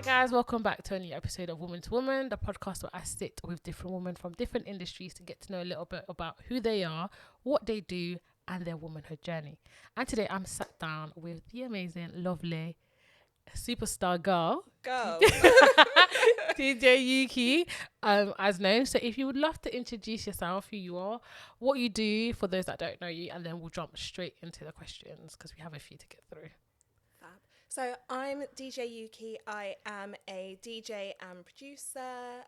guys, welcome back to a new episode of Woman to Woman, the podcast where I sit with different women from different industries to get to know a little bit about who they are, what they do, and their womanhood journey. And today I'm sat down with the amazing, lovely, superstar girl, DJ Yuki, as known. So if you would love to introduce yourself, who you are, what you do for those that don't know you, and then we'll jump straight into the questions because we have a few to get through. So I'm DJ Yuki. I am a DJ and producer.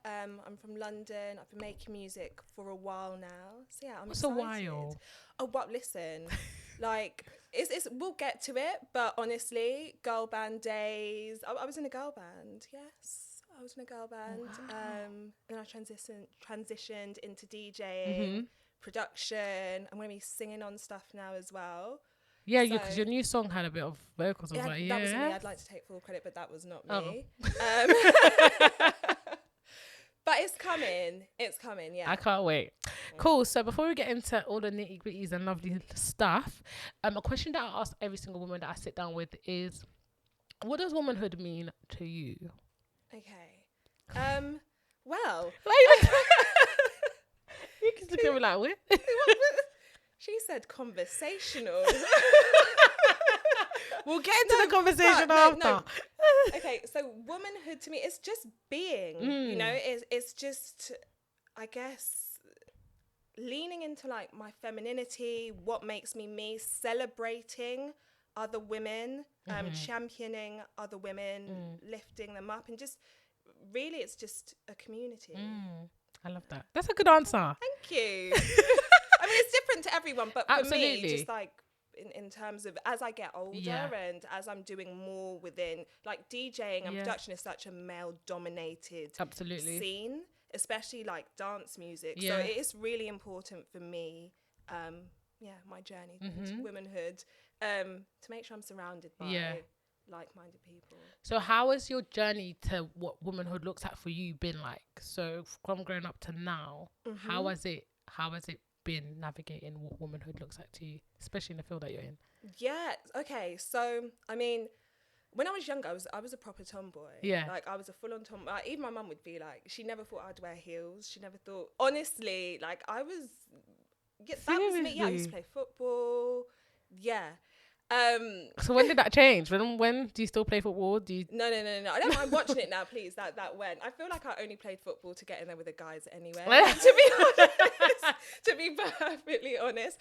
I'm from London. I've been making music for a while now. So yeah, I'm excited. What's a while? Oh, but listen, like it's we'll get to it. But honestly, girl band days. I was in a girl band. Yes, I was in a girl band. Wow. And I transitioned into DJing, production. I'm gonna be singing on stuff now as well. Yeah, because your new song had a bit of vocals. I was like, that was me. I'd like to take full credit, but that was not me. But it's coming. It's coming, yeah. I can't wait. Cool. So before we get into all the nitty gritties and lovely stuff, a question that I ask every single woman that I sit down with is, what does womanhood mean to you? Okay. Well. You can look at me like, what? She said conversational. We'll get into the conversation after. No. Okay, so womanhood to me, it's just being, you know, it's just, I guess, leaning into like my femininity, what makes me, celebrating other women, championing other women, lifting them up, and just, really, it's just a community. I love that. That's a good answer. Thank you. I mean, it's different to everyone, but for me, just like in terms of as I get older and as I'm doing more within like DJing and production is such a male-dominated scene, especially like dance music. So it is really important for me, my journey to womanhood, to make sure I'm surrounded by like-minded people. So how has your journey to what womanhood looks like for you been like? So from growing up to now, how has it been navigating what womanhood looks like to you, especially in the field that you're in? Yeah, okay. So I mean, when I was younger, I was a proper tomboy. Yeah. Like I was a full-on tomboy. Like, even my mum would be like, she never thought I'd wear heels. She never thought, honestly, like I was, that was me. Yeah, I used to play football. Yeah. So when did that change? When do you still play football? No. I don't mind watching it now, please. That went. I feel like I only played football to get in there with the guys anyway. To be honest, to be perfectly honest.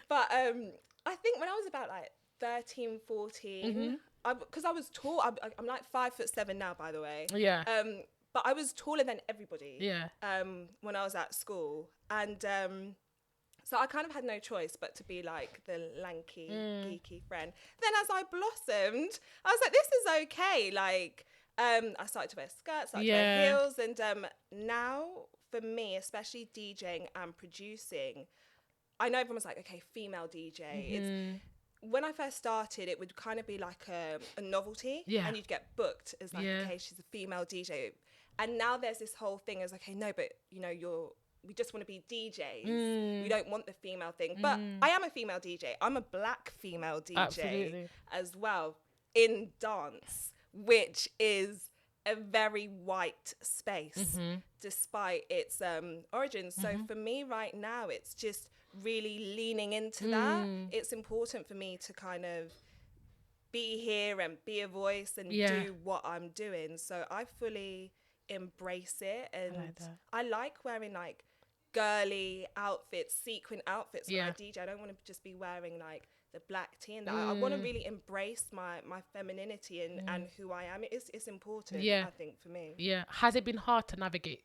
But I think when I was about like 13, 14, because I was tall. I'm like 5'7" now, by the way. Yeah. But I was taller than everybody. Yeah. When I was at school, and so I kind of had no choice but to be like the lanky, geeky friend. Then as I blossomed, I was like, this is okay. Like, I started to wear skirts, started to wear heels. And now, for me, especially DJing and producing, I know everyone's like, okay, female DJ. When I first started, it would kind of be like a novelty. Yeah. And you'd get booked as like, okay, she's a female DJ. And now there's this whole thing as, okay, no, but, you know, we just want to be DJs. We don't want the female thing. But I am a female DJ. I'm a black female DJ as well in dance, which is a very white space despite its origins. So for me right now, it's just really leaning into that. It's important for me to kind of be here and be a voice and do what I'm doing. So I fully embrace it, and I like wearing like girly outfits, sequin outfits when I DJ. I don't want to just be wearing like the black tee and that. I want to really embrace my femininity and who I am. It's important, I think, for me. Yeah. Has it been hard to navigate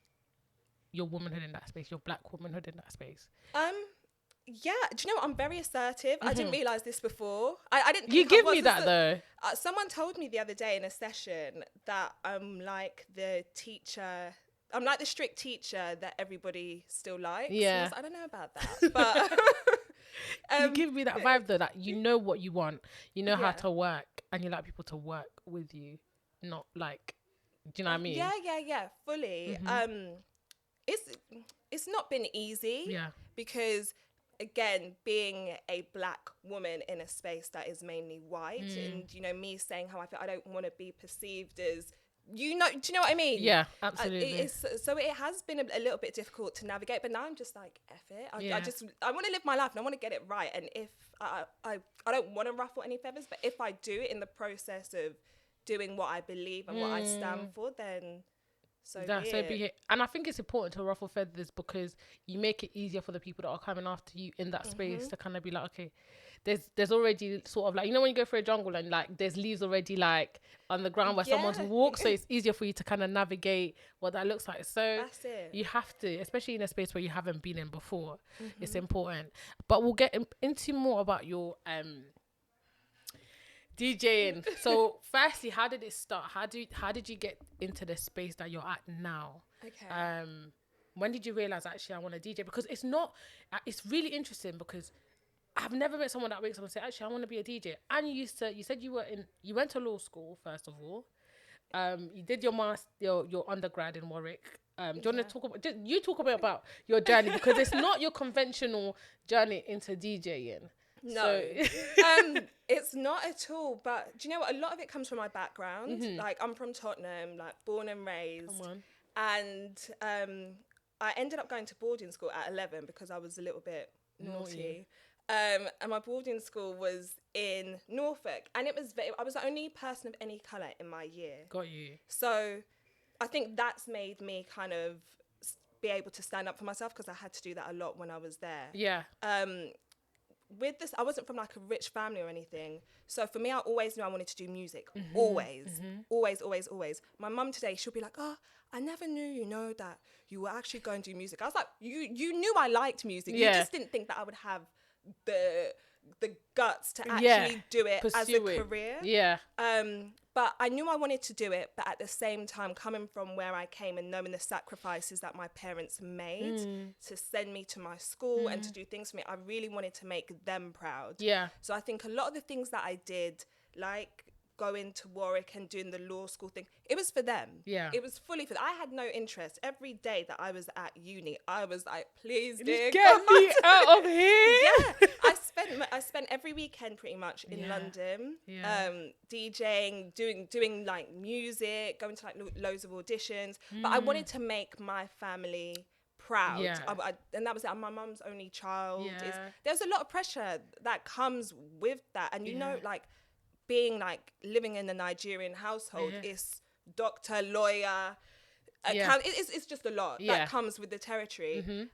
your womanhood in that space, your black womanhood in that space? Yeah, do you know what? I'm very assertive. I didn't realise this before. I didn't. You give me that though. Someone told me the other day in a session that I'm like the teacher. I'm like the strict teacher that everybody still likes. Yeah. I don't know about that, but you give me that vibe though, that you know what you want, you know how to work, and you like people to work with you, not like, do you know what I mean? Yeah, fully. It's not been easy. Yeah. Because again, being a black woman in a space that is mainly white, and you know, me saying how I feel, I don't want to be perceived as, you know, do you know what I mean? Yeah, absolutely. So it has been a little bit difficult to navigate, but now I'm just like, F it. I want to live my life and I want to get it right. And if I don't want to ruffle any feathers, but if I do it in the process of doing what I believe and what I stand for, then so be it. And I think it's important to ruffle feathers because you make it easier for the people that are coming after you in that space to kind of be like, okay, there's already sort of like, you know, when you go through a jungle and like there's leaves already like on the ground where someone's walked, so it's easier for you to kind of navigate what that looks like. So that's it. You have to, especially in a space where you haven't been in before, it's important. But we'll get into more about your DJing. So firstly, how did it start? How did you get into the space that you're at now? Okay. When did you realize actually I want to DJ? Because it's really interesting because I've never met someone that wakes up and say, actually I want to be a DJ. And you said you went to law school first of all. You did your undergrad in Warwick. Do you want to talk about a bit about your journey, because it's not your conventional journey into DJing. No, it's not at all. But do you know what? A lot of it comes from my background. Like, I'm from Tottenham, like born and raised. And I ended up going to boarding school at 11 because I was a little bit naughty. And my boarding school was in Norfolk, and I was the only person of any colour in my year. Got you. So I think that's made me kind of be able to stand up for myself, because I had to do that a lot when I was there. Yeah. With this, I wasn't from like a rich family or anything. So for me, I always knew I wanted to do music. Always. My mum today, she'll be like, oh, I never knew, that you were actually going to do music. I was like, you knew I liked music. You just didn't think that I would have the guts to actually do it as a career. Yeah. But I knew I wanted to do it, but at the same time, coming from where I came and knowing the sacrifices that my parents made to send me to my school and to do things for me, I really wanted to make them proud. Yeah. So I think a lot of the things that I did, like going to Warwick and doing the law school thing, it was for them. Yeah. It was fully for them. I had no interest. Every day that I was at uni, I was like, please, dear, get me out of here. Yeah. I spent every weekend pretty much in London, DJing, doing like music, going to like loads of auditions. But I wanted to make my family proud. Yeah. And that was it. I'm my mum's only child. Yeah. There's a lot of pressure that comes with that. And you know, like, being like living in a Nigerian household is doctor, lawyer, it's just a lot that comes with the territory.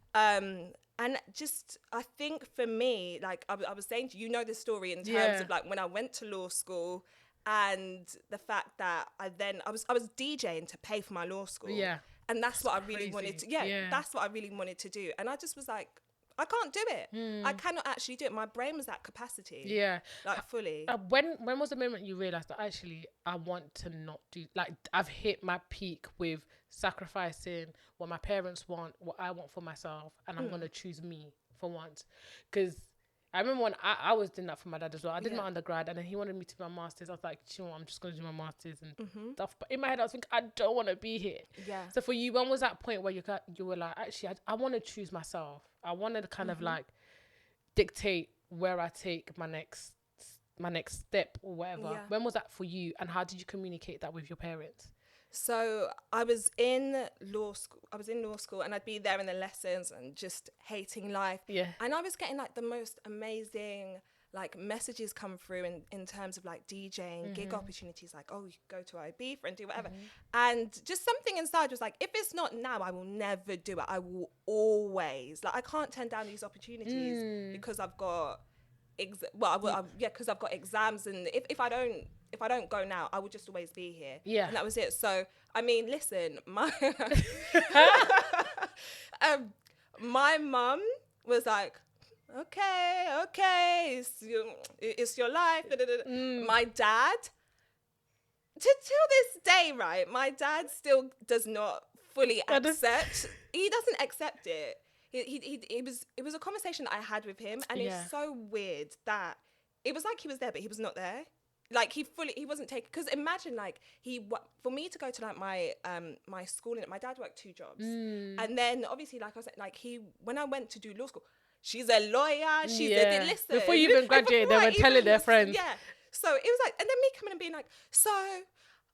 And just, I think for me, like I was saying to you, the story in terms of like when I went to law school and the fact that I was DJing to pay for my law school. Yeah. And that's what I really wanted to, that's what I really wanted to do. And I just was like, I can't do it. I cannot actually do it. My brain was at capacity. Yeah. Like fully. When was the moment you realised that actually I want to not do, like I've hit my peak with sacrificing what my parents want, what I want for myself, and I'm going to choose me for once? Because I remember when I was doing that for my dad as well. I did my undergrad and then he wanted me to do my masters. I was like, you know what, I'm just going to do my masters and stuff. But in my head, I was thinking, I don't want to be here. Yeah. So for you, when was that point where you were like, actually, I want to choose myself. I wanted to kind of like dictate where I take my next step or whatever. Yeah. When was that for you, and how did you communicate that with your parents? So I was in law school and I'd be there in the lessons and just hating life. Yeah. And I was getting like the most amazing like messages come through in terms of like DJing, gig opportunities, like, oh, you can go to Ibiza and do whatever. And just something inside was like, if it's not now, I will never do it. I will always, like, I can't turn down these opportunities because I've got because I've got exams, and if I don't go now, I will just always be here. Yeah. And that was it. So, I mean, listen, my my mum was like, okay, it's your life. My dad, till this day, right, my dad still does not fully accept. He doesn't accept it. It was a conversation that I had with him, and it's so weird that it was like he was there, but he was not there. Like he wasn't taking, because imagine like for me to go to like my schooling, my dad worked 2 jobs, and then obviously like I was like when I went to do law school, she's a lawyer, she's a listen. Before you even graduated, they were telling their friends. Yeah. So it was like, and then me coming and being like, so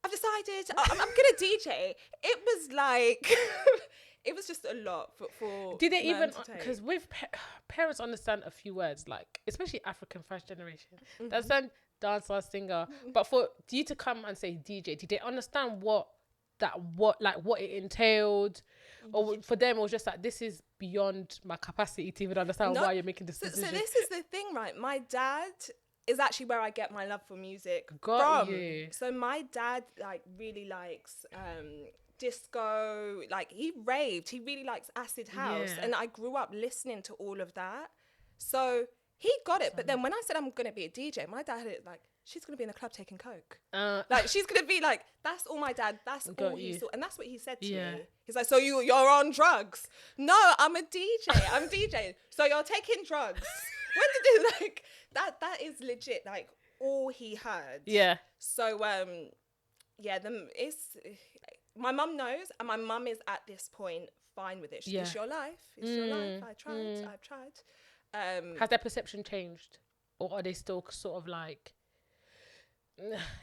I've decided I'm gonna DJ. It was like, it was just a lot for Did they even, because with parents understand a few words, like, especially African first generation, they understand dancer, singer, but for you to come and say DJ, did they understand what it entailed? Or for them it was just like, this is beyond my capacity to even understand why you're making this decision? So this is the thing, right? My dad is actually where I get my love for music from. So my dad like really likes disco, like he raved, he really likes acid house, and I grew up listening to all of that, so he got it. But then when I said I'm gonna be a DJ, my dad had it like, she's gonna be in the club taking coke, like she's gonna be like, that's all my dad, that's all he saw. And that's what he said to me. He's like, so you're on drugs? No, I'm a DJ. I'm DJing. So you're taking drugs? When did it, like that is legit, like all he heard. So it's my mum knows, and my mum is at this point fine with it. It's your life, it's your life. I've tried. Has their perception changed, or are they still sort of like,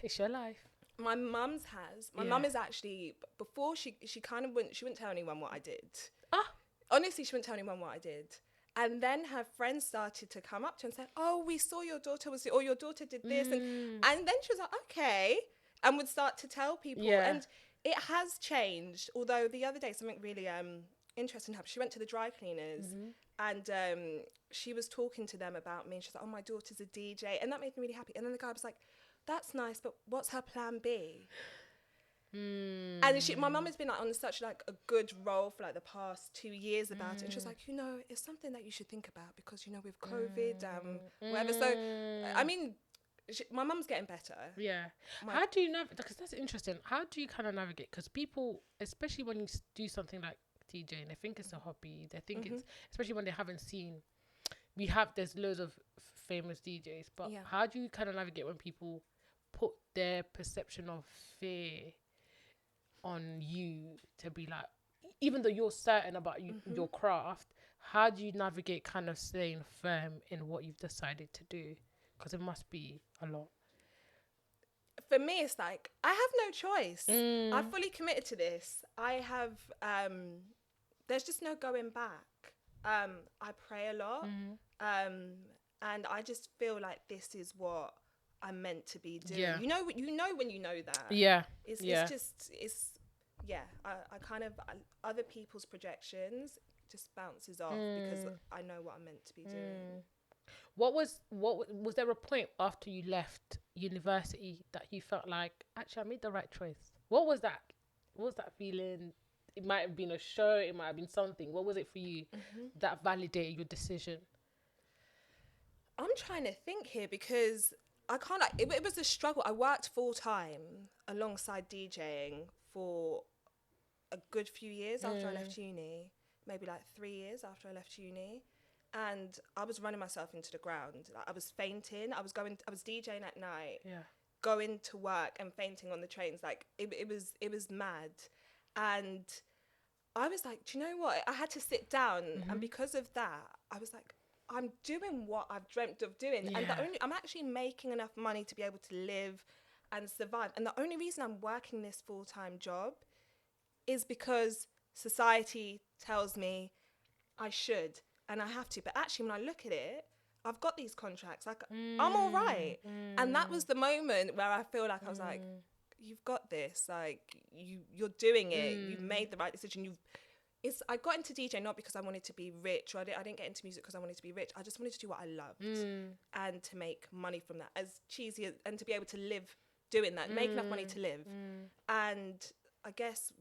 it's your life? My mum's has. My mum is actually, before she kind of wouldn't tell anyone what I did. Honestly, she wouldn't tell anyone what I did. And then her friends started to come up to her and say, oh, we saw your daughter or your daughter did this. And then she was like, okay. And would start to tell people. And it has changed. Although the other day, something really interesting happened. She went to the dry cleaners and she was talking to them about me. And she's like, oh, my daughter's a DJ. And that made me really happy. And then the guy was like, that's nice, but what's her plan B? And my mum has been like on such like a good roll for like the past 2 years about it. And she was like, it's something that you should think about because, with COVID, whatever. So, I mean, my mum's getting better. How do you navigate? Because that's interesting. How do you kind of navigate? Because people, especially when you do something like DJing, they think it's a hobby. They think it's, especially when they haven't seen, there's loads of famous DJs, but how do you kind of navigate when people put their perception of fear on you to be like, even though you're certain about your craft, how do you navigate kind of staying firm in what you've decided to do? Because it must be a lot. For me, it's like, I have no choice. I've fully committed to this. I have, there's just no going back. I pray a lot. And I just feel like this is what I'm meant to be doing. You know when you know that. I kind of, other people's projections just bounces off because I know what I'm meant to be doing. What was there a point after you left university that you felt like, actually I made the right choice? What was that? What was that feeling? It might have been a show, it might have been something. What was it for you that validated your decision? I'm trying to think here because I can't, like, it was a struggle. I worked full time alongside DJing for a good few years after I left uni, maybe like 3 years after I left uni. And I was running myself into the ground. Like, I was fainting. I was DJing at night, going to work and fainting on the trains. Like it was mad. And I was like, do you know what? I had to sit down. And because of that, I was like, I'm doing what I've dreamt of doing. And I'm actually making enough money to be able to live and survive. And the only reason I'm working this full-time job is because society tells me I should and I have to. But actually, when I look at it, I've got these contracts. Like, I'm all right. And that was the moment where I feel like I was like, you've got this. Like, you're doing it. You've made the right decision. I got into DJ not because I wanted to be rich, or I didn't get into music because I wanted to be rich. I just wanted to do what I loved and to make money from that, as cheesy as, and to be able to live doing that, make enough money to live. And I guess,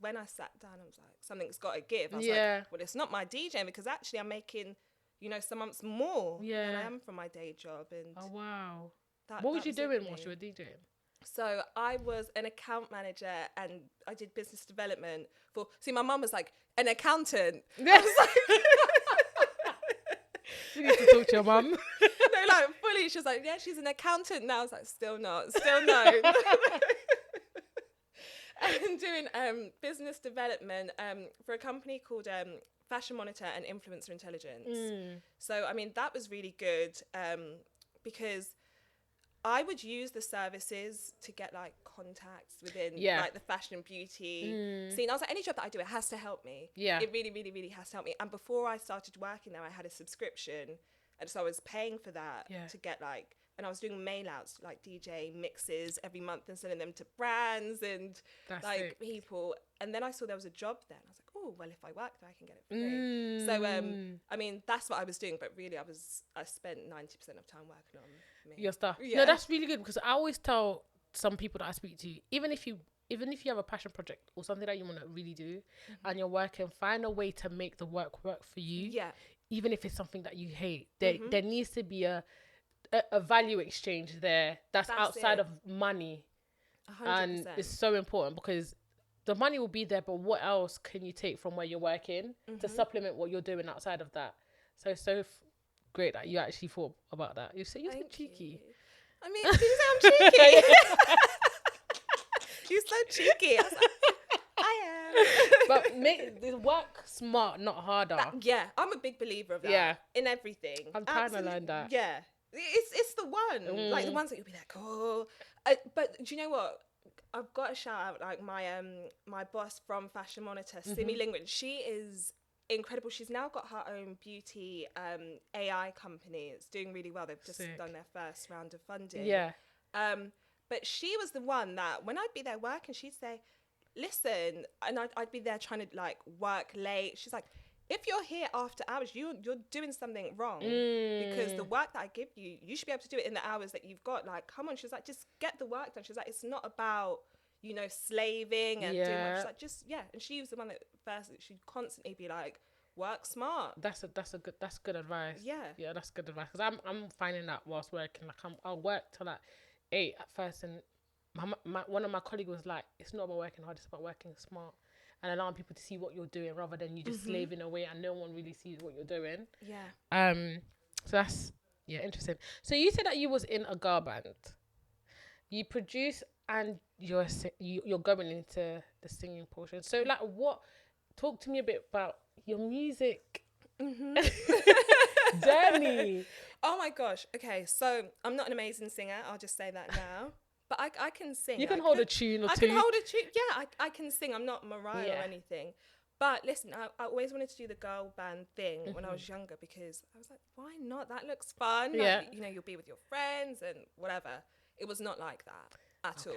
when I sat down, I was like, something's got to give. I was like, well, it's not my DJing because actually I'm making, some months more than I am from my day job. And oh, wow. What was you doing whilst you were DJing? So I was an account manager and I did business development my mum was like, an accountant. I was like, you need to talk to your mum. No, like fully, she was like, yeah, she's an accountant now. I was like, still no. And doing business development for a company called fashion monitor and influencer intelligence. So, I mean, that was really good because I would use the services to get like contacts within like the fashion and beauty scene. I was like, any job that I do, it has to help me. Yeah. It really, really, really has to help me. And before I started working there, I had a subscription. And so I was paying for that to get like, and I was doing mail outs, like DJ mixes every month and sending them to brands and people. And then I saw there was a job there. And I was like, oh, well, if I work there, I can get it free. So, I mean, that's what I was doing. But really, I spent 90% of time working on me. Your stuff. Yeah. No, that's really good because I always tell some people that I speak to, even if you have a passion project or something that you want to really do and you're working, find a way to make the work for you. Yeah. Even if it's something that you hate, there needs to be a value exchange there that's outside of money. 100%. And it's so important because the money will be there, but what else can you take from where you're working to supplement what you're doing outside of that? So great that you actually thought about that. You're so cheeky. I mean, you sound cheeky. You're so cheeky. I was like, I am. But work smart, not harder. I'm a big believer of that. Yeah. In everything. I'm trying to learn that. Yeah. It's the one. Like the ones that you'll be like, oh. But do you know what? I've got to shout out like my boss from Fashion Monitor, Simi Lingren. She is incredible. She's now got her own beauty AI company. It's doing really well. They've just done their first round of funding. Yeah. But she was the one that when I'd be there working, she'd say, listen, and I'd be there trying to like work late. She's like, if you're here after hours, you're doing something wrong because the work that I give you, you should be able to do it in the hours that you've got. Like, come on. She's like, just get the work done. She's like, it's not about, slaving and doing much. She's like, just, And she was the one that first, she'd constantly be like, work smart. That's good advice. Yeah, that's good advice. Because I'm finding that whilst working, like I'll work till like 8 at first, and one of my colleagues was like, it's not about working hard, it's about working smart and allowing people to see what you're doing rather than you just slaving away and no one really sees what you're doing. So that's interesting. So you said that you was in a girl band, you produce, and you're going into the singing portion. So like, talk to me a bit about your music journey. Oh my gosh. Okay, so I'm not an amazing singer, I'll just say that now. But I can sing. You can hold a tune or two. I can hold a tune. Yeah, I can sing. I'm not Mariah or anything. But listen, I always wanted to do the girl band thing when I was younger because I was like, why not? That looks fun. Yeah. Like, you'll be with your friends and whatever. It was not like that at all.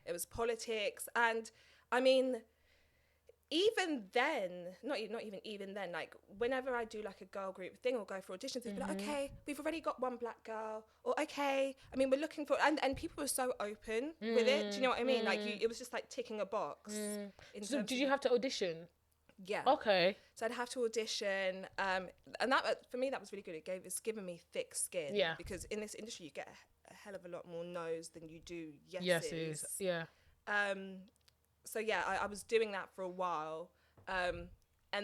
It was politics. And I mean, even then, not even then, like whenever I do like a girl group thing or go for auditions, they'd be like, okay, we've already got one black girl, or okay, I mean, we're looking for, and people were so open with it. Do you know what I mean? Like it was just like ticking a box. So did you have to audition? Yeah. Okay. So I'd have to audition, and that for me that was really good. It's given me thick skin. Yeah. Because in this industry you get a hell of a lot more no's than you do yeses. Yeah. So yeah, I was doing that for a while, and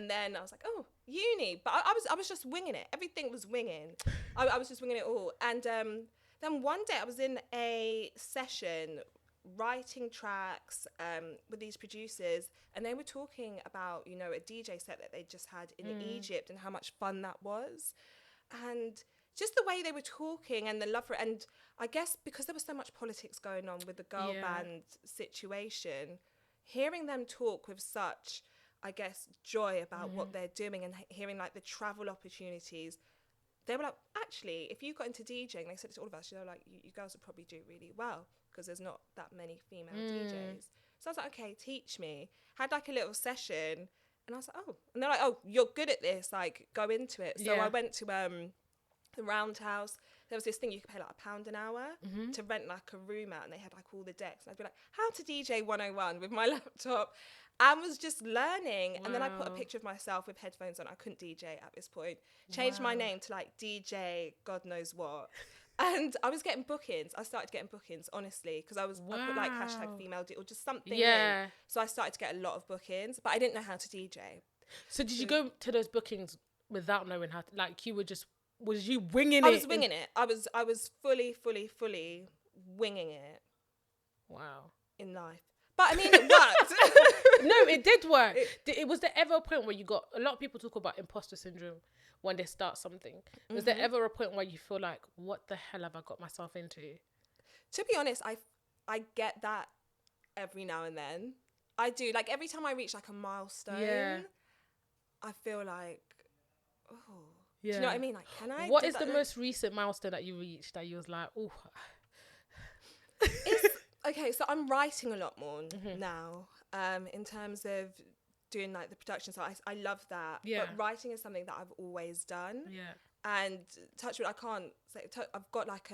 then I was like, oh, uni. But I was just winging it. Everything was winging. I was just winging it all. And then one day I was in a session writing tracks with these producers, and they were talking about a DJ set that they just had in Egypt and how much fun that was, and just the way they were talking and the love for it. And I guess because there was so much politics going on with the girl band situation, hearing them talk with such, I guess, joy about what they're doing and hearing like the travel opportunities, they were like, actually, if you got into DJing, they said it to all of us, like, you girls would probably do really well because there's not that many female DJs. So I was like, okay, teach me. Had like a little session, and I was like, oh. And they're like, oh, you're good at this, like, go into it. So I went to the Roundhouse. There was this thing you could pay like £1 an hour to rent like a room out, and they had like all the decks. And I'd be like, how to DJ 101 with my laptop, and was just learning. Wow. And then I put a picture of myself with headphones on. I couldn't DJ at this point. Changed my name to like DJ God knows what. And I was getting bookings. I started getting bookings, honestly, because I put like hashtag female or just something in. So I started to get a lot of bookings, but I didn't know how to DJ. So did you go to those bookings without knowing how to, like, you were just, was you winging it? I was winging it. I was fully winging it. Wow. In life. But I mean, it worked. No, it did work. It was there ever a point where you got, a lot of people talk about imposter syndrome when they start something. Was there ever a point where you feel like, what the hell have I got myself into? To be honest, I get that every now and then. I do. Like, every time I reach like a milestone, I feel like, oh, do you know what I mean? Like, can I? What is the most recent milestone that you reached that you was like, oh? Okay, so I'm writing a lot more now, in terms of doing like the production. So I love that. Yeah. But writing is something that I've always done. Yeah. And touch wood, I can't say, I've got like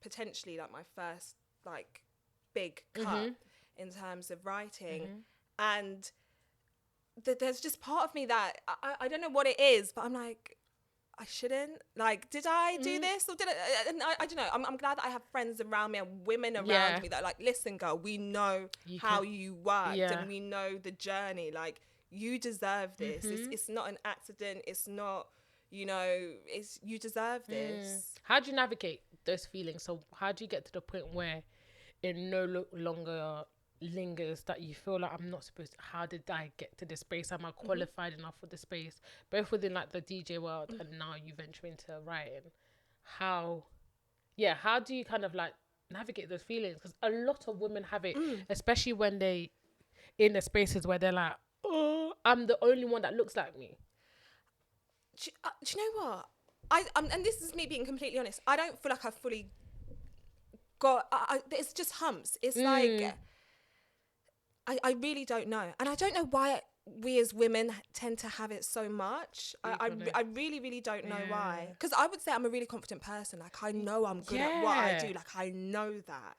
potentially like my first like big cut in terms of writing. And there's just part of me that I don't know what it is, but I'm like, I shouldn't. Like, did I do this or did I? And I don't know. I'm glad that I have friends around me and women around me that are like, listen, girl, we know how you worked and we know the journey. Like, you deserve this. It's not an accident. It's not, you deserve this. How do you navigate those feelings? So how do you get to the point where it no longer lingers, that you feel like, I'm not supposed to, how did I get to this space? Am I qualified enough for this space? Both within like the DJ world and now you venture into writing. How do you kind of like navigate those feelings? Because a lot of women have it, especially when they in the spaces where they're like, oh, I'm the only one that looks like me. Do you know what? And this is me being completely honest. I don't feel like I've fully got. It's just humps. It's like I really don't know, and I don't know why we as women tend to have it so much. I really, really don't know why. Because I would say I'm a really confident person. Like, I know I'm good at what I do. Like, I know that.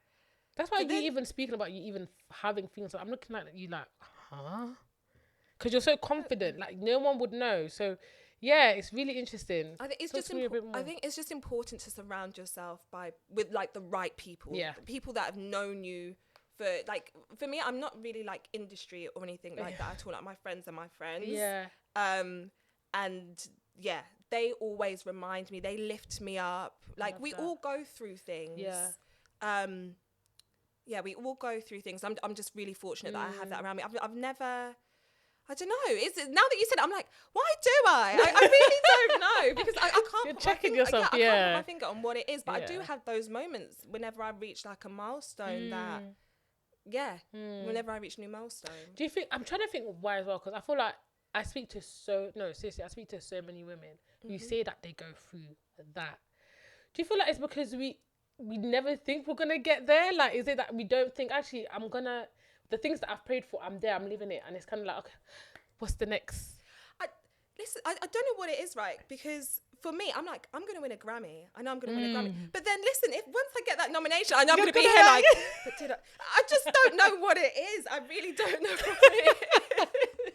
That's why you even speaking about you even having things. Like, I'm looking at you like, huh? Because you're so confident. Like, no one would know. So. Yeah, it's really interesting. I think it's just important to surround yourself with like the right people. Yeah, the people that have known you for me. I'm not really like industry or anything like that at all. Like, my friends are my friends. Yeah. And yeah, they always remind me. They lift me up. Like, we all go through things. Yeah. Yeah, we all go through things. I'm just really fortunate that I have that around me. I've never. I don't know. Now that you said it, I'm like, why do I? I really don't know, because I can't. You're checking yourself. I can't put my finger on what it is, but I do have those moments whenever I reach like a milestone. Whenever I reach a new milestone. Do you think? I'm trying to think why as well, because I feel like I speak to so many women who say that they go through that. Do you feel like it's because we never think we're gonna get there? Like, is it that we don't think, actually the things that I've prayed for, I'm there, I'm living it, and it's kind of like, okay, what's the next? I don't know what it is, right? Because for me, I'm like, I'm gonna win a Grammy. I know I'm gonna win a Grammy. But then listen, if once I get that nomination, I know I'm gonna be here like, but did I just don't know what it is. I really don't know what it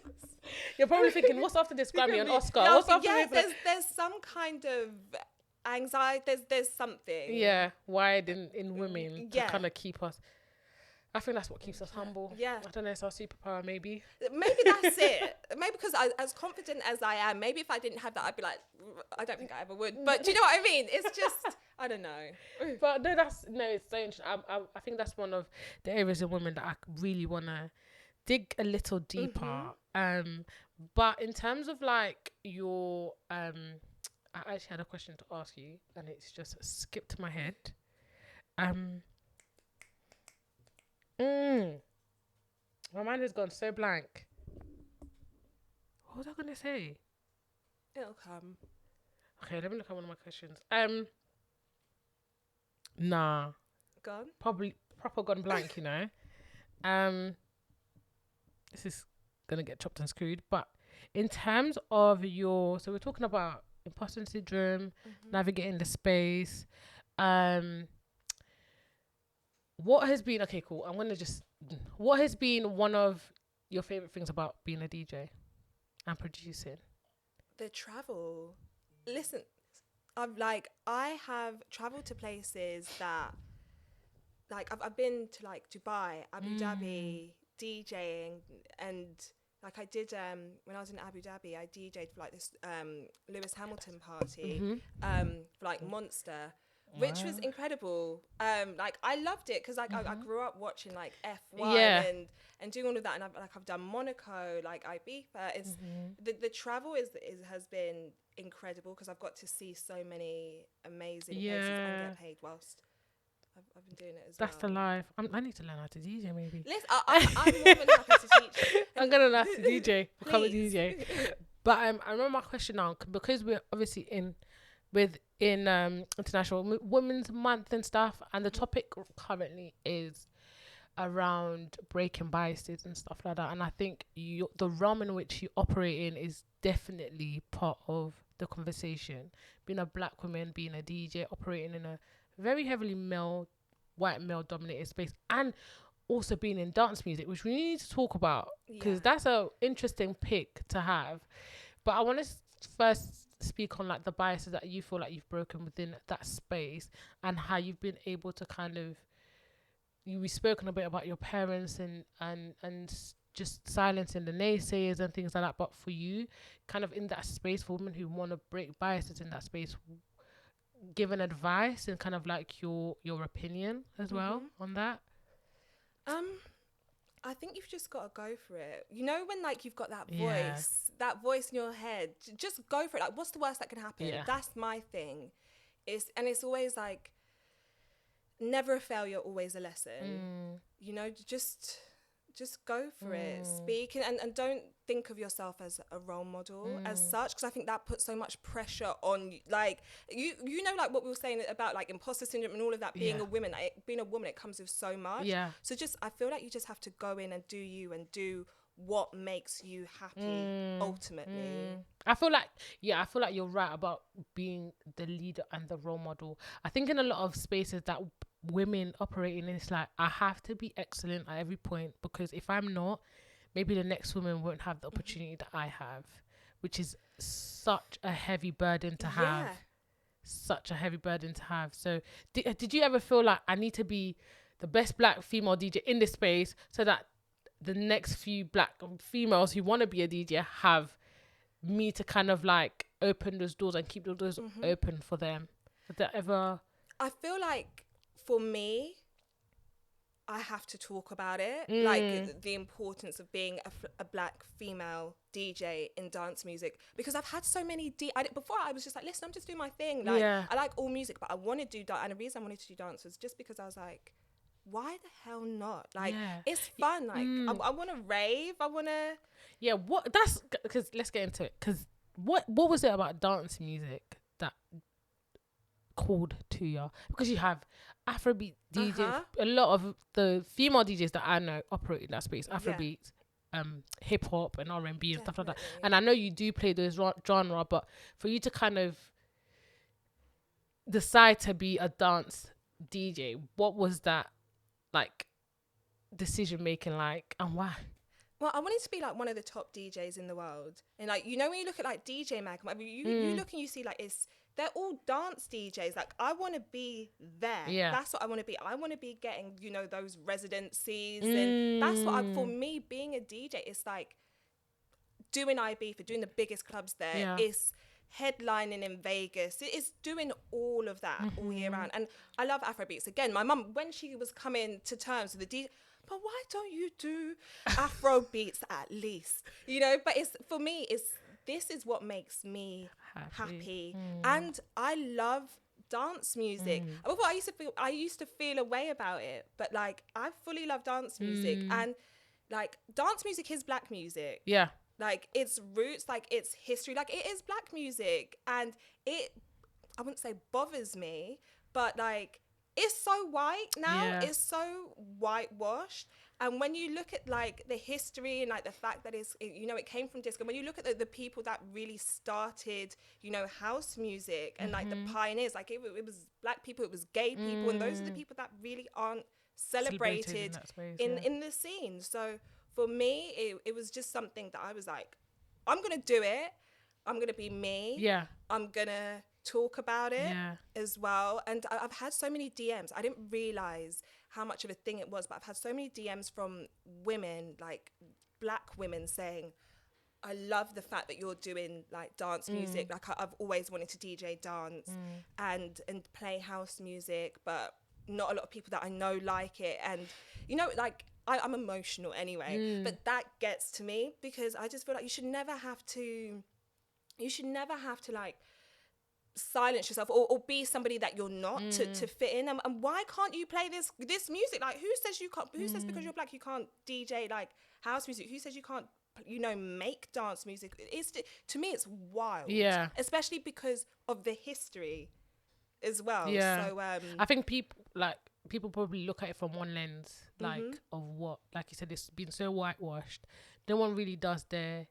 is. You're probably thinking, what's after this Grammy and Oscar? What's after this? There's some kind of anxiety. There's something. Yeah, wired in women to kind of keep us. I think that's what keeps us humble. Yeah. I don't know, it's our superpower, maybe. Maybe that's it. Maybe because as confident as I am, maybe if I didn't have that, I'd be like, I don't think I ever would. But do you know what I mean? It's just, I don't know. But no, it's so interesting. I think that's one of the areas in women that I really want to dig a little deeper. But in terms of like your, I actually had a question to ask you and it's just skipped my head. My mind has gone so blank. What was I gonna say? It'll come. Okay, let me look at one of my questions. Nah. Gone? Probably proper gone blank, you know. This is gonna get chopped and screwed. But in terms of so we're talking about imposter syndrome, navigating the space. What has been what has been one of your favorite things about being a DJ and producing? The travel. Listen, I have traveled to places that, like, I've been to like Dubai, Abu Dhabi, DJing, and like I did when I was in Abu Dhabi, I DJ'd for like this Lewis Hamilton party for like Monster. which was incredible. Like I loved it because like I grew up watching like F1 and doing all of that, and I've done Monaco, like Ibiza. It's the travel has been incredible because I've got to see so many amazing places and get paid whilst I've been doing it as That's well. the life. I need to learn how to DJ maybe. Listen, I'm more than happy to teach you. I'm gonna learn how to DJ. Become a DJ. But I remember my question now because we're obviously in International Women's Month and stuff, and the topic currently is around breaking biases and stuff like that. And I think the realm in which you operate in is definitely part of the conversation. Being a black woman, being a DJ, operating in a very heavily white male dominated space, and also being in dance music, which we need to talk about because that's a interesting pick to have. But I want to first speak on like the biases that you feel like you've broken within that space and how you've been able to kind of, we've spoken a bit about your parents and just silencing the naysayers and things like that. But for you, kind of in that space, for women who want to break biases in that space, giving advice and kind of like your opinion as well on that. I think you've just got to go for it. You know, when like you've got that voice in your head, just go for it. Like, what's the worst that can happen? That's my thing. It's always like, never a failure, always a lesson. You know, just go for it. Speak and don't think of yourself as a role model as such, because I think that puts so much pressure on you. Like you know, like what we were saying about like imposter syndrome and all of that. Being a woman, being a woman, it comes with so much. So I feel like you just have to go in and do you and do what makes you happy ultimately. I feel like you're right about being the leader and the role model. I think in a lot of spaces that women operating in, it's like I have to be excellent at every point, because if I'm not, maybe the next woman won't have the opportunity that I have, which is such a heavy burden to have. Such a heavy burden to have. So did you ever feel like I need to be the best black female DJ in this space so that the next few black females who want to be a DJ have me to kind of like open those doors and keep those doors open for them? Did that ever? I feel like for me, I have to talk about it, like the importance of being a black female DJ in dance music, because I've had so many before I was just like, listen, I'm just doing my thing. Like I like all music, but I want to do dance, and the reason I wanted to do dance was just because I was like, why the hell not? Like it's fun. Like I want to rave. I want to. What that's because let's get into it. Because what was it about dance music that called to you? Because you have Afrobeat DJs, a lot of the female DJs that I know operate in that space, Afrobeat, hip hop and R&B and stuff like that. And I know you do play those genre, but for you to kind of decide to be a dance DJ, what was that like decision making like, and why? Well, I wanted to be like one of the top DJs in the world, and like, you know, when you look at like DJ Mag, I mean, you look and you see like they're all dance DJs. Like I want to be there. That's what I want to be. I want to be getting, you know, those residencies, and that's what for me, being a DJ, it's like doing Ibiza, doing the biggest clubs there. It's headlining in Vegas. It is doing all of that all year round. And I love Afrobeats. Again, my mum, when she was coming to terms with the DJ, but why don't you do Afrobeats at least? You know, but it's, for me, this is what makes me happy. And I love dance music. Before I used to feel a way about it, but like I fully love dance music, and like dance music is black music. Like its roots, like its history, like it is black music, and I wouldn't say bothers me, but like it's so white now. It's so whitewashed. And when you look at like the history and like the fact that you know, it came from disco, when you look at the people that really started, you know, house music and like the pioneers, like it was black people, it was gay people, and those are the people that really aren't celebrated in the scene. So for me, it was just something that I was like, I'm going to do it. I'm going to be me. I'm going to talk about it as well. And I've had so many DMs. I didn't realize how much of a thing it was, but I've had so many DMs from women, like black women, saying, I love the fact that you're doing like dance music. Like I've always wanted to DJ dance and play house music, but not a lot of people that I know like it. And you know, like I'm emotional anyway, but that gets to me because I just feel like you should never have to like silence yourself or be somebody that you're not to fit in. And why can't you play this music? Like who says you can't? Who says because you're black you can't DJ like house music? Who says you can't, you know, make dance music? It's, to me it's wild. Yeah. Especially because of the history as well. Yeah. So I think people probably look at it from one lens, like of what, like you said, it's been so whitewashed. No one really does their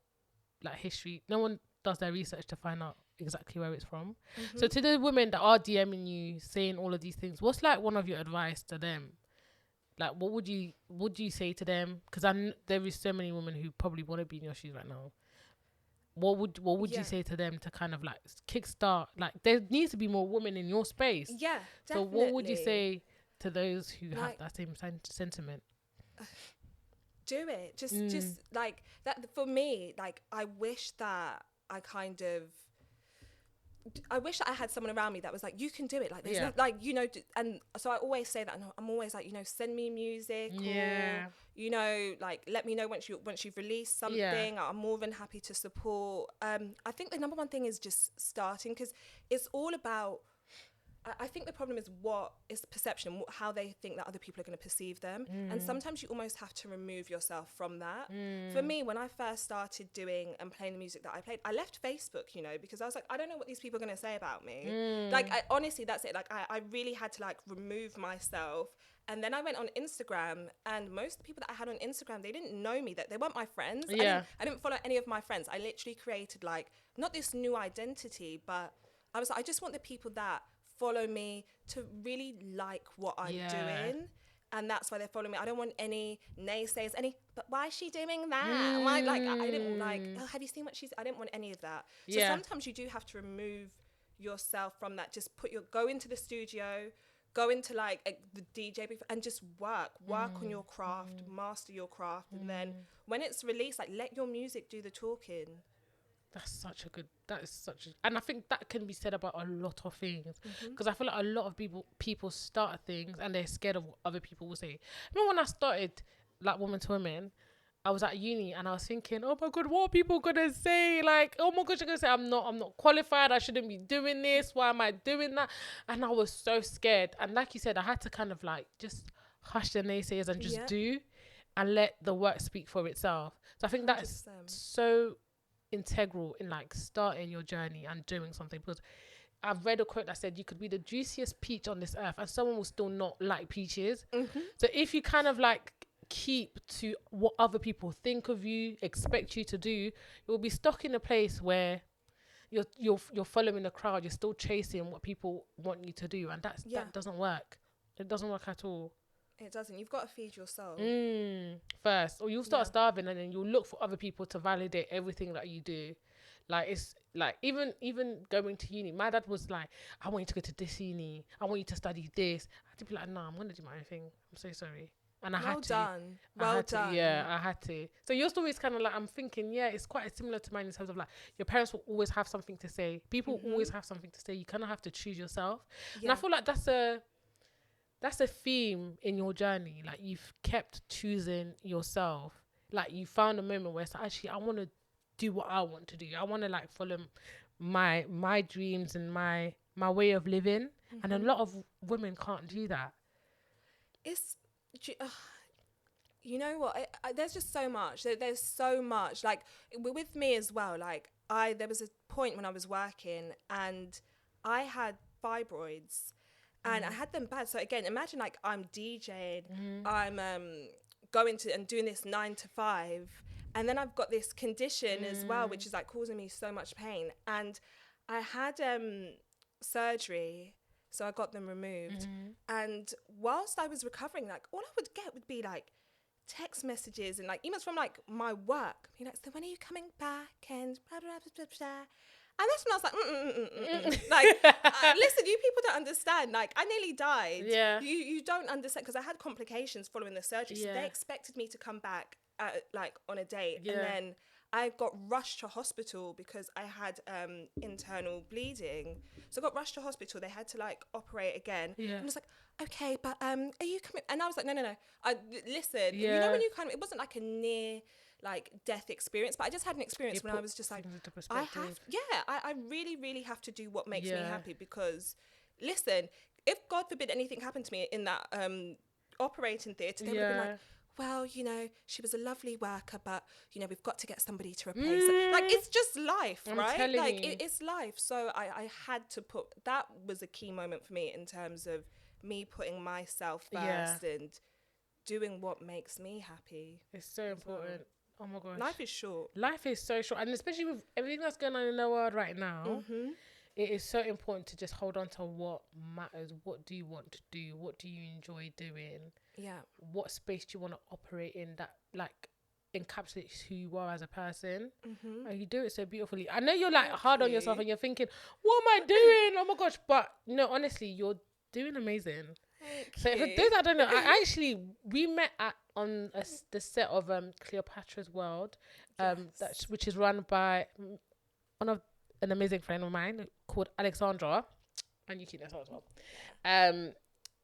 like history. No one does their research to find out exactly where it's from. So to the women that are DMing you saying all of these things, what's like one of your advice to them? Like what would you say to them? Because there is so many women who probably want to be in your shoes right now. What would you say to them to kind of like kickstart? Like there needs to be more women in your space. Yeah, definitely. So what would you say to those who have that same sentiment? Do it. Just like that. For me, like I wish that I wish that I had someone around me that was like, you can do it. Like, there's no, like, you know, and so I always say that, and I'm always like, you know, send me music, or, you know, like, let me know once you've released something. I'm more than happy to support. I think the number one thing is just starting, because it's all about, I think the problem is what is perception, how they think that other people are going to perceive them. And sometimes you almost have to remove yourself from that. For me, when I first started doing and playing the music that I played, I left Facebook, you know, because I was like, I don't know what these people are going to say about me. Like, honestly, that's it. Like, I really had to like remove myself. And then I went on Instagram, and most of the people that I had on Instagram, they didn't know me, that they weren't my friends. I didn't follow any of my friends. I literally created like, not this new identity, but I was like, I just want the people that follow me to really like what I'm doing, and that's why they follow me. I don't want any naysayers, but why is she doing that? Why, like, I didn't like, oh, have you seen what I didn't want any of that. So sometimes you do have to remove yourself from that. Just go into the studio, go into like the DJ booth, and just work on your craft, master your craft, and then when it's released, like, let your music do the talking. And I think that can be said about a lot of things, because I feel like a lot of people start things and they're scared of what other people will say. I remember when I started like Woman to Women, I was at uni and I was thinking, oh my god, what are people gonna say? Like, oh my god, you're gonna say I'm not qualified, I shouldn't be doing this, why am I doing that? And I was so scared. And like you said, I had to kind of like just hush the naysayers and just do and let the work speak for itself. So I think that is so integral in like starting your journey and doing something, because I've read a quote that said you could be the juiciest peach on this earth and someone will still not like peaches. So if you kind of like keep to what other people think of you, expect you to do, you'll be stuck in a place where you're following the crowd, you're still chasing what people want you to do, and that doesn't work. It doesn't work at all. It doesn't. You've got to feed your soul first, or you'll start starving, and then you'll look for other people to validate everything that you do. Like, it's like even going to uni, my dad was like, I want you to go to this uni, I want you to study this. I had to be like, nah, I'm gonna do my own thing, I'm so sorry. And I had to. Well done. I had to. So your story is kind of like, I'm thinking, it's quite similar to mine in terms of like, your parents will always have something to say, people always have something to say, you kind of have to choose yourself. And I feel like that's a theme in your journey. Like, you've kept choosing yourself. Like, you found a moment where it's like, actually, I want to do what I want to do. I want to like follow my dreams and my way of living. And a lot of women can't do that. You know what? There's just so much. There's so much. Like, with me as well. Like, there was a point when I was working and I had fibroids. And I had them bad. So again, imagine like I'm DJing, I'm going to and doing this 9 to 5, and then I've got this condition as well, which is like causing me so much pain. And I had surgery, so I got them removed. And whilst I was recovering, like all I would get would be like text messages and like emails from like my work. You know, so when are you coming back? And blah blah blah blah blah. And that's when I was like, like, listen, you people don't understand. Like, I nearly died. Yeah. You don't understand, because I had complications following the surgery. So they expected me to come back, like, on a date. Yeah. And then I got rushed to hospital because I had internal bleeding. So I got rushed to hospital. They had to like operate again. Yeah. And I was like, okay, but are you coming? And I was like, no. Listen, you Yeah. know when you kind of, it wasn't like a near like death experience, but I just had an experience when I was just like, I really, really have to do what makes me happy, because listen, if God forbid anything happened to me in that operating theatre, they would have been like, well, you know, she was a lovely worker, but, you know, we've got to get somebody to replace her. Like, it's just life, right? Like, it's life. So I had to put, that was a key moment for me in terms of me putting myself first and doing what makes me happy. It's so important. Oh my gosh. Life is short. Life is so short. And especially with everything that's going on in the world right now, it is so important to just hold on to what matters. What do you want to do? What do you enjoy doing? Yeah. What space do you want to operate in that like encapsulates who you are as a person? And you do it so beautifully. I know you're like hard on yourself and you're thinking, what am I doing? Oh my gosh. But no, honestly, you're doing amazing. So for those I don't know, we met on the set of Cleopatra's World, which is run by an amazing friend of mine called Alexandra, and Yuki knows her as well.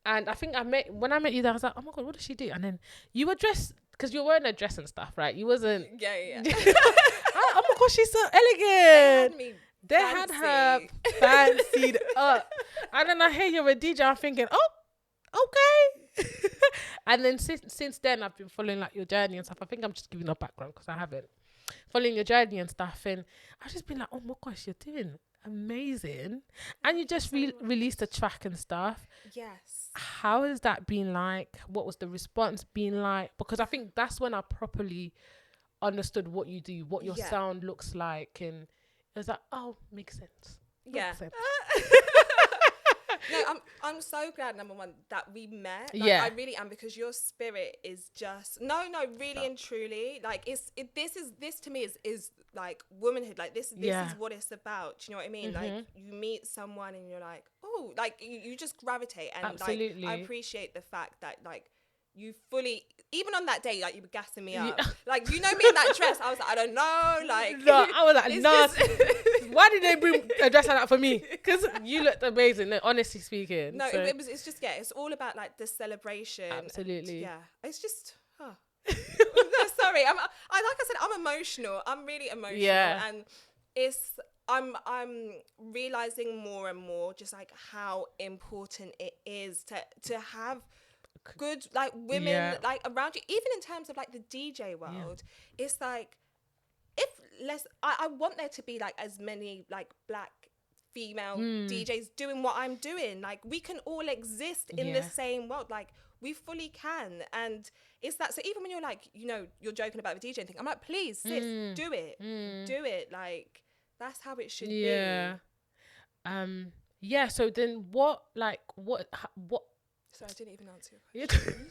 And I think when I met you there, I was like, oh my god, what does she do? And then you were dressed, because you were wearing a dress and stuff, right? You wasn't. Yeah. Oh my gosh, she's so elegant. They had her fancied up, and then I hear you're a DJ. I'm thinking, oh, okay. And then since then, I've been following like your journey and stuff. I think I'm just giving a background because I haven't following your journey and stuff, and I've just been like, oh my gosh, you're doing amazing. And you just released a track and stuff. Yes. How has that been like? What was the response been like? Because I think that's when I properly understood what you do, what your sound looks like, and it was like, oh, makes sense. Makes sense. No, I'm so glad, number one, that we met. Like, I really am, because your spirit is just really and truly, like this to me is like womanhood. Like this is what it's about. Do you know what I mean? Like you meet someone and you're like, oh, like you just gravitate, and absolutely. Like I appreciate the fact that like you fully, even on that day, like you were gassing me up. Like, you know me in that dress, I was like, I don't know, like. No, I was like, no. Why did they bring a dress like that for me? Because you looked amazing, honestly speaking. No, so. It's just, it's all about like the celebration. Absolutely. And, it's just, no, sorry, like I said, I'm emotional. I'm really emotional. Yeah. And I'm realizing more and more just like how important it is to have good like women like around you, even in terms of like the DJ world. It's like, I want there to be like as many like black female DJs doing what I'm doing. Like we can all exist in the same world, like we fully can. And it's that, so even when you're like, you know, you're joking about the DJing thing, I'm like, please sis, do it, like that's how it should be. So then what So I didn't even answer your question.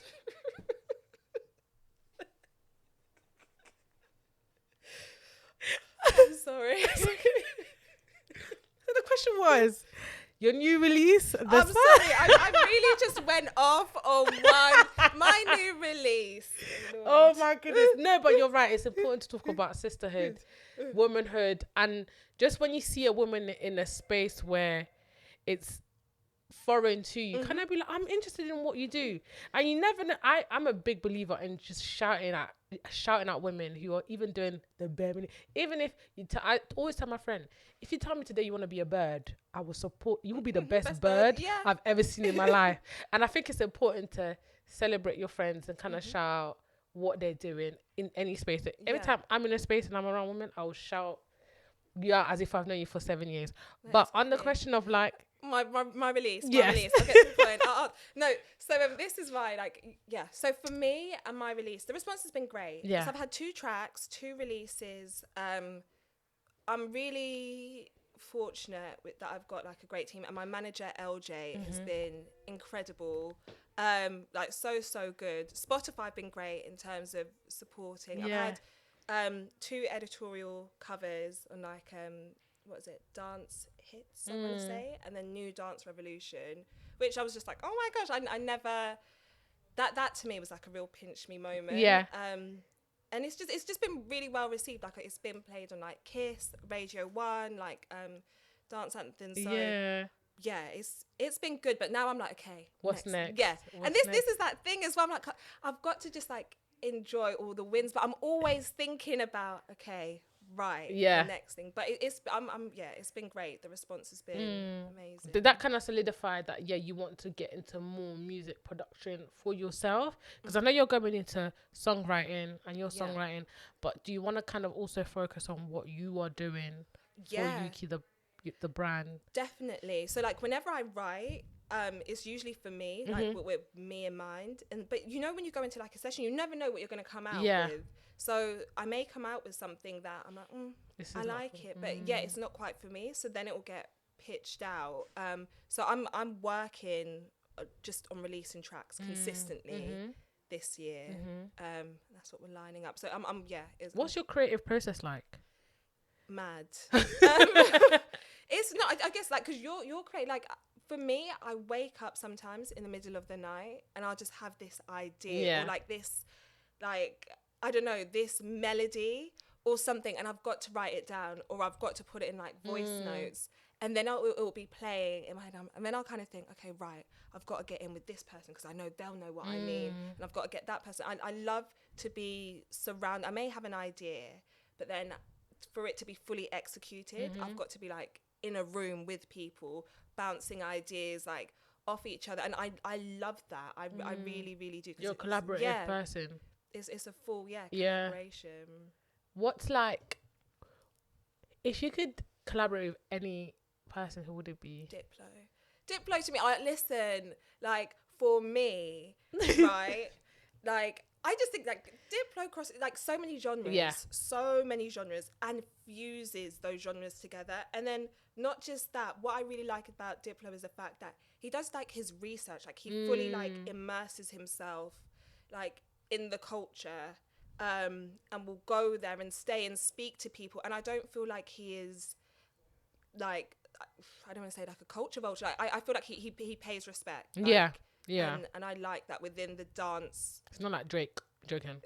I'm sorry. So the question was your new release. I'm sorry. I really just went off on my new release. Lord. Oh my goodness. No, but you're right. It's important to talk about sisterhood, womanhood, and just when you see a woman in a space where it's foreign to you, can I be like, I'm interested in what you do? And you never know. I'm a big believer in just shouting at women who are even doing the bare minimum. Even if I always tell my friend, if you tell me today you want to be a bird, I will support you. Will be the best bird I've ever seen in my life. And I think it's important to celebrate your friends and kind of shout what they're doing in any space. So every time I'm in a space and I'm around women, I will shout as if I've known you for 7 years. But on the question of like my release, I'll get to the point. No, so this is why, like, so for me and my release, the response has been great. So I've had 2 tracks, 2 releases. I'm really fortunate that I've got like a great team, and my manager LJ has been incredible. Like so good. Spotify have been great in terms of supporting. I've had 2 editorial covers on like what is it, dance hits, I want to say, and then New Dance Revolution, which I was just like, oh my gosh, I never, that to me was like a real pinch me moment. and it's just been really well received. Like it's been played on like Kiss, Radio 1, like dance anthems. So yeah, it's been good. But now I'm like, okay, what's next? Yeah, What's and this is that thing as well. I'm like, I've got to just like enjoy all the wins, but I'm always thinking about, okay, right, the next thing. But it's been great. The response has been amazing. Did that kind of solidify that you want to get into more music production for yourself? Because I know you're going into songwriting and you're songwriting, but do you want to kind of also focus on what you are doing for Yuki, the brand? Definitely. So like whenever I write, it's usually for me, like with me in mind. But you know, when you go into like a session, you never know what you're going to come out with. So I may come out with something that I'm like, I like it, but it's not quite for me. So then it will get pitched out. So I'm working just on releasing tracks consistently this year. That's what we're lining up. So What's your creative process like? Mad. It's not, I guess, like, because you're creative. Like, for me, I wake up sometimes in the middle of the night and I'll just have this idea or like this, like, I don't know, this melody or something, and I've got to write it down or I've got to put it in like voice notes, and then it'll be playing in my head, and then I'll kind of think, okay, right, I've got to get in with this person because I know they'll know what I mean, and I've got to get that person. I love to be surrounded. I may have an idea, but then for it to be fully executed, I've got to be like in a room with people, bouncing ideas like off each other, and I love that. I really, really do. You're a collaborative person. It's a full collaboration. What's like, if you could collaborate with any person, who would it be? Diplo to me. Listen, like for me, right? Like I just think like Diplo crosses like so many genres, and fuses those genres together. And then not just that, what I really like about Diplo is the fact that he does like his research, like he fully like immerses himself like in the culture, and will go there and stay and speak to people. And I don't feel like he is like, I don't want to say like a culture vulture. Like, I feel like he pays respect. Like, and I like that within the dance. It's not like Drake. Joking.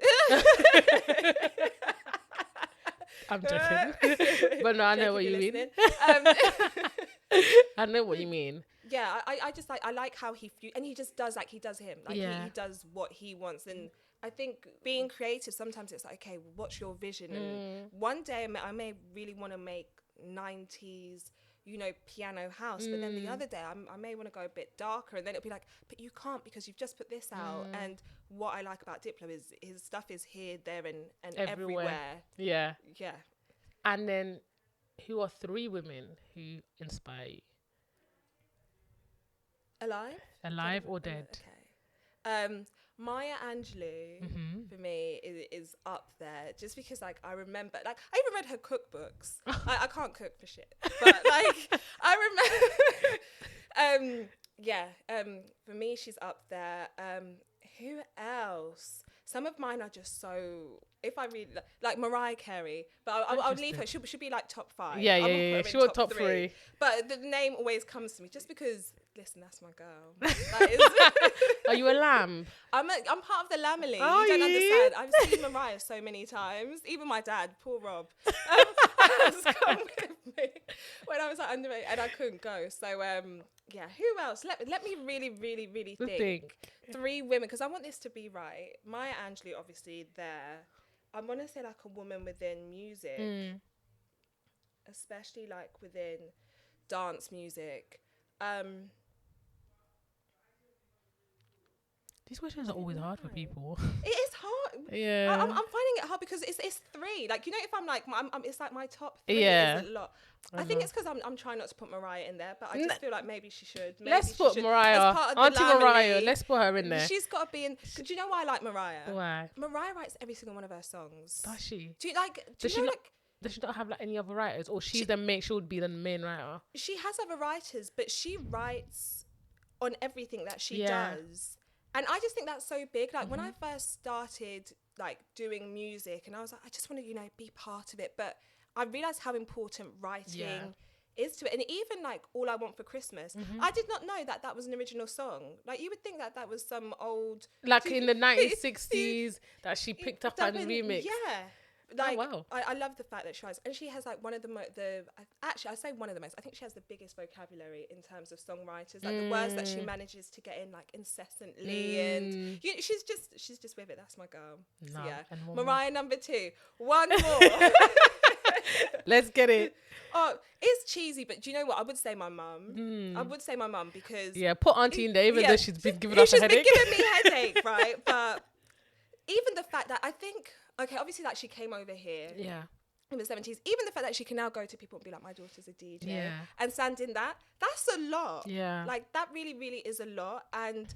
I'm joking. But no, I know what you mean. I know what you mean. Yeah, I just like, I like how and he just does like, he does him. Like he does what he wants. And I think being creative, sometimes it's like, okay, what's your vision? And one day I may really want to make 90s, you know, piano house, but then the other day I may want to go a bit darker, and then it'll be like, but you can't because you've just put this out. And what I like about Diplo is his stuff is here, there, and everywhere. Yeah. And then, who are 3 women who inspire you? Alive or dead? Okay. Maya Angelou for me is up there, just because like I remember, like I even read her cookbooks. I can't cook for shit, but like I remember. For me she's up there. Who else? Some of mine are just so, if I read like Mariah Carey, but I'll leave her. She'll be like top 5. Yeah. She'll top 3. But the name always comes to me just because. Listen, that's my girl. That is. Are you a lamb? I'm part of the Lamely. Oh, you don't understand. I've seen Mariah so many times. Even my dad, poor Rob, has come with me when I was like underage and I couldn't go. So who else? Let me really, really, really think. 3 women, because I want this to be right. Maya Angelou, obviously there. I want to say like a woman within music, especially like within dance music. These questions are always hard for people. It is hard. Yeah. I'm finding it hard because it's 3. Like, you know, if I'm like, it's like my top 3 is a lot. I think it's because I'm trying not to put Mariah in there, but I just feel like maybe she should. Let's put Mariah. Auntie Mariah. Let's put her in there. She's got to be in. Do you know why I like Mariah? Why? Mariah writes every single one of her songs. Does she? Do you like? Does she not have like any other writers, or she would be the main writer? She has other writers, but she writes on everything that she does. And I just think that's so big. Like when I first started like doing music, and I was like, I just want to, you know, be part of it. But I realized how important writing is to it. And even like All I Want for Christmas, I did not know that that was an original song. Like you would think that that was some old, like in the 1960s that she picked up and remixed. Yeah. Like, wow. I love the fact that she has like one of the actually I say one of the most, I think she has the biggest vocabulary in terms of songwriters, like the words that she manages to get in like incessantly, and she's just with it. That's my girl. So, yeah, Mariah number 2, one more. Let's get it. Oh, it's cheesy, but do you know what? I would say my mum. I would say my mum because put auntie in there, even though she's been giving us a headache. She's been giving me headache, right? But even the fact that I think, okay, obviously that she came over here in the 70s, even the fact that she can now go to people and be like, my daughter's a DJ and stand in that's a lot. Yeah. Like that really, really is a lot. And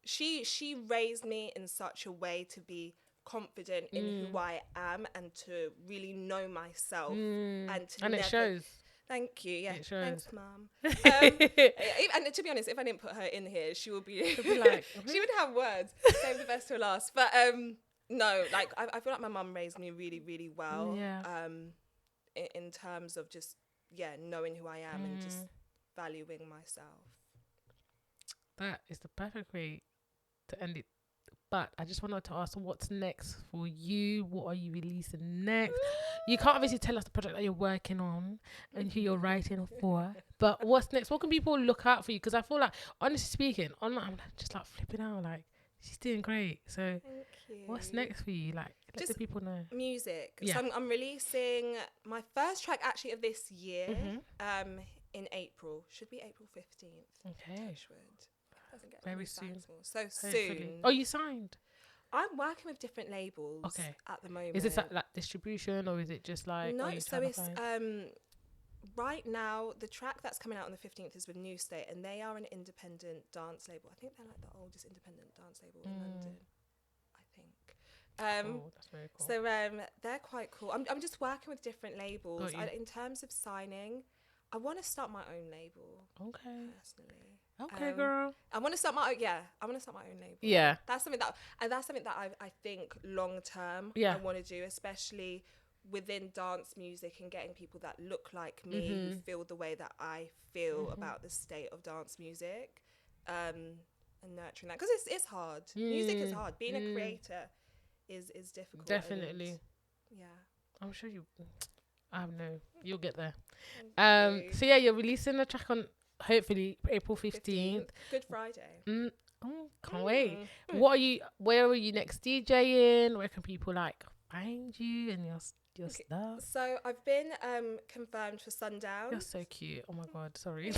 she raised me in such a way to be confident in who I am and to really know myself and it shows. Thank you. Yeah. Thanks, Mum. And to be honest, if I didn't put her in here, she would be like, she would have words. Save the best to last. But no, like I feel like my mum raised me really, really well. Yeah. In terms of just knowing who I am and just valuing myself. That is the perfect way to end it. But I just wanted to ask, what's next for you? What are you releasing next? You can't obviously tell us the project that you're working on and who you're writing for. But what's next? What can people look out for you? Because I feel like, honestly speaking, online, I'm just like flipping out. Like, she's doing great. So what's next for you? Like, let the people know. Music. Yeah. So I'm releasing my first track actually of this year in April. Should be April 15th. Okay. Very soon. So hopefully. Soon. Oh, you signed? I'm working with different labels at the moment. Is this like distribution or is it just like... No, so it's... right now, the track that's coming out on the 15th is with New State, and they are an independent dance label. I think they're like the oldest independent dance label in London, I think. That's very cool. So they're quite cool. I'm just working with different labels. In terms of signing, I want to start my own label. Okay. Personally. Okay, girl. I want to start my own. Yeah, I want to start my own label. Yeah. That's something that I think long term. Yeah. I want to do, especially within dance music and getting people that look like me, who feel the way that I feel about the state of dance music, and nurturing that, because it's hard. Music is hard. Being a creator is difficult. Definitely. Yeah. I'm sure you. I don't know. You'll get there. So yeah, you're releasing a track on hopefully April 15th. Good Friday. Can't wait. Where are you next DJing? Where can people like find you and your stuff? So I've been confirmed for Sundown. You're so cute. Oh my god, sorry.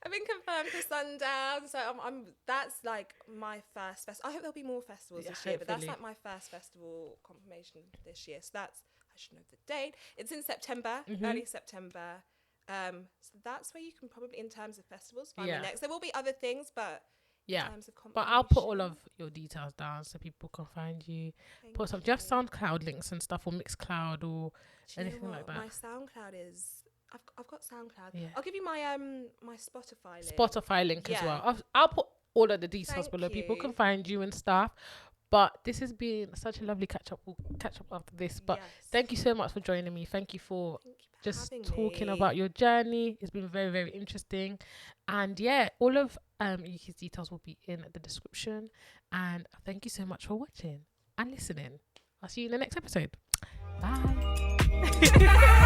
I've been confirmed for Sundown, so I'm that's like my first festival. I hope there'll be more festivals this year, but that's like my first festival confirmation this year. So that's, I should know the date. It's in September, early September. So that's where you can probably, in terms of festivals, find me next. There will be other things, but in terms of but I'll put all of your details down so people can find you. Do you have SoundCloud links and stuff, or Mixcloud, or anything like that? My SoundCloud is... I've got SoundCloud. Yeah. I'll give you my my Spotify link. Spotify link as well. I'll put all of the details below. People can find you and stuff. But this has been such a lovely catch up. We'll catch up after this. But thank you so much for joining me. Thank you for just talking about your journey. It's been very, very interesting. And all of Yuki's details will be in the description. And thank you so much for watching and listening. I'll see you in the next episode. Bye.